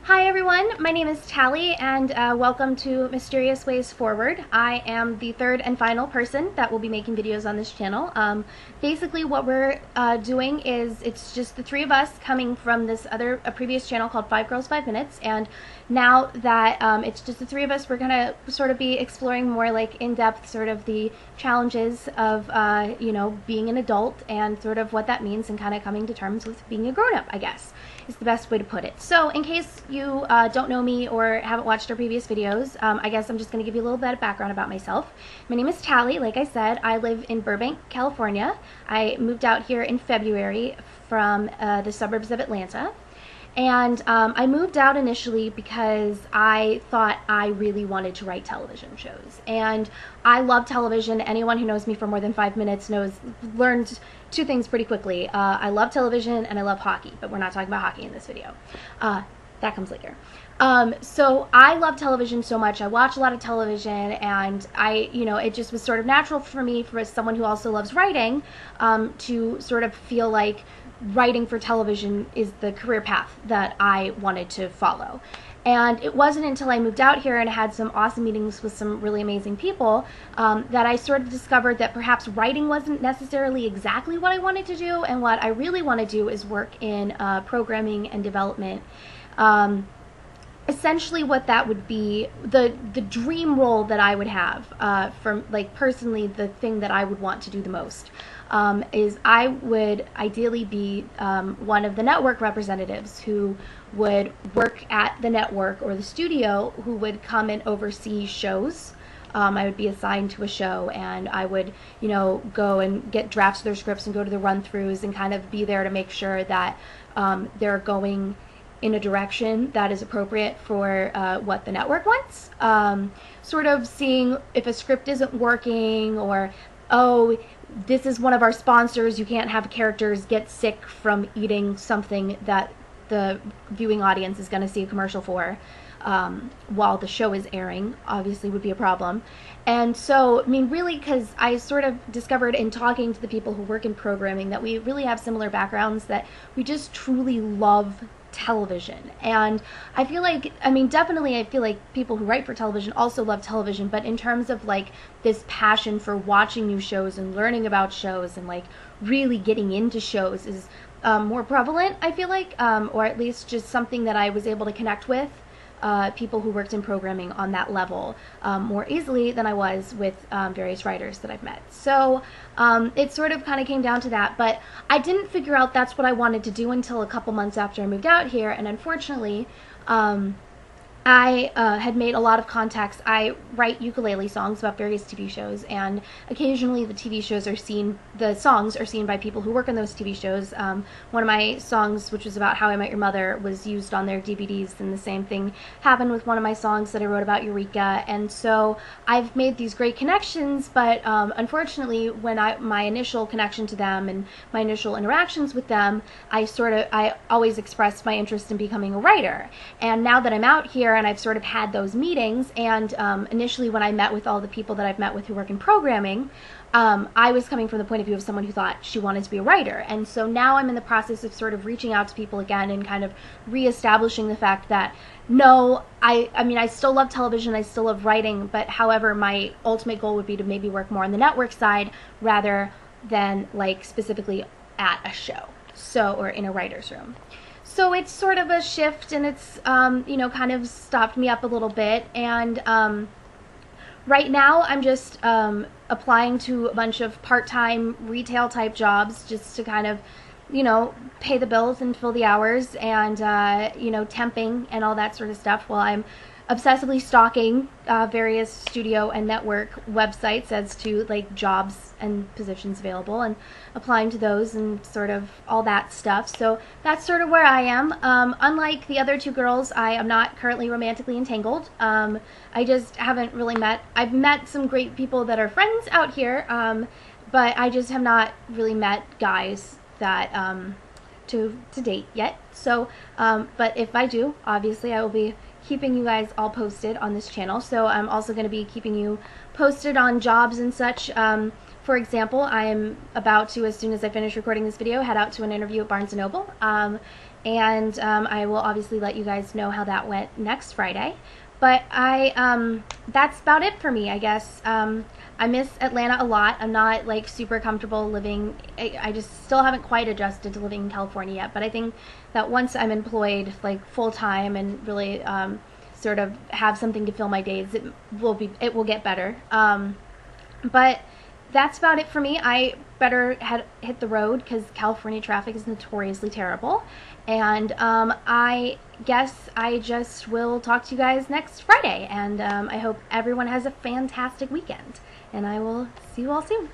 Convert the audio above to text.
Hi everyone, my name is Tally and welcome to Mysterious Ways Forward. I am the third and final person that will be making videos on this channel. Basically what we're doing is it's just the three of us coming from this a previous channel called 5 Girls 5 Minutes, and now that it's just the three of us, we're going to sort of be exploring more like in-depth sort of the challenges of being an adult and sort of what that means and kind of coming to terms with being a grown-up, I guess, is the best way to put it. So in case you don't know me or haven't watched our previous videos, I guess I'm just going to give you a little bit of background about myself. My name is Tally. Like I said, I live in Burbank, California. I moved out here in February from the suburbs of Atlanta. And I moved out initially because I thought I really wanted to write television shows. And I love television. Anyone who knows me for more than 5 minutes learned two things pretty quickly. I love television and I love hockey, but we're not talking about hockey in this video. That comes later. So I love television so much. I watch a lot of television, and it just was sort of natural for me, for someone who also loves writing, to sort of feel like writing for television is the career path that I wanted to follow. And it wasn't until I moved out here and had some awesome meetings with some really amazing people that I sort of discovered that perhaps writing wasn't necessarily exactly what I wanted to do, and what I really want to do is work in programming and development. Essentially what that would be, the dream role that I would have, from like personally the thing that I would want to do the most, is I would ideally be one of the network representatives who would work at the network or the studio, who would come and oversee shows. I would be assigned to a show, and I would, go and get drafts of their scripts and go to the run-throughs and kind of be there to make sure that they're going in a direction that is appropriate for what the network wants. Sort of seeing if a script isn't working, or, oh, this is one of our sponsors, you can't have characters get sick from eating something that the viewing audience is going to see a commercial for while the show is airing, obviously would be a problem. And so, I mean, really, because I sort of discovered in talking to the people who work in programming that we really have similar backgrounds, that we just truly love television. And I feel like, definitely I feel like people who write for television also love television, but in terms of like this passion for watching new shows and learning about shows and like really getting into shows is more prevalent, I feel like, or at least just something that I was able to connect with people who worked in programming on that level more easily than I was with various writers that I've met. So it sort of kind of came down to that, but I didn't figure out that's what I wanted to do until a couple months after I moved out here, and unfortunately I had made a lot of contacts. I write ukulele songs about various TV shows, and occasionally the songs are seen by people who work on those TV shows. One of my songs, which was about How I Met Your Mother, was used on their DVDs, and the same thing happened with one of my songs that I wrote about Eureka. And so I've made these great connections, but unfortunately, when my initial connection to them and my initial interactions with them, I always expressed my interest in becoming a writer. And now that I'm out here and I've sort of had those meetings, and initially when I met with all the people that I've met with who work in programming, I was coming from the point of view of someone who thought she wanted to be a writer. And so now I'm in the process of sort of reaching out to people again and kind of reestablishing the fact that no, I still love television, I still love writing, but however, my ultimate goal would be to maybe work more on the network side rather than like specifically at a show, or in a writer's room. So it's sort of a shift, and it's, kind of stopped me up a little bit. And right now I'm just applying to a bunch of part-time retail type jobs just to kind of, pay the bills and fill the hours, and, temping and all that sort of stuff, while I'm obsessively stalking various studio and network websites as to like jobs and positions available, and applying to those and sort of all that stuff. So that's sort of where I am. Unlike the other two girls, I am not currently romantically entangled. I just haven't really I've met some great people that are friends out here, but I just have not really met guys that to date yet. So but if I do, obviously I will be keeping you guys all posted on this channel. So I'm also going to be keeping you posted on jobs and such for example, I'm about to, as soon as I finish recording this video, head out to an interview at Barnes & Noble. I will obviously let you guys know how that went next Friday. But that's about it for me, I guess. I miss Atlanta a lot. I'm not like super comfortable living. I just still haven't quite adjusted to living in California yet. But I think that once I'm employed like full time and really sort of have something to fill my days, it will get better. But that's about it for me. I better hit the road because California traffic is notoriously terrible. And I guess I just will talk to you guys next Friday. And I hope everyone has a fantastic weekend. And I will see you all soon.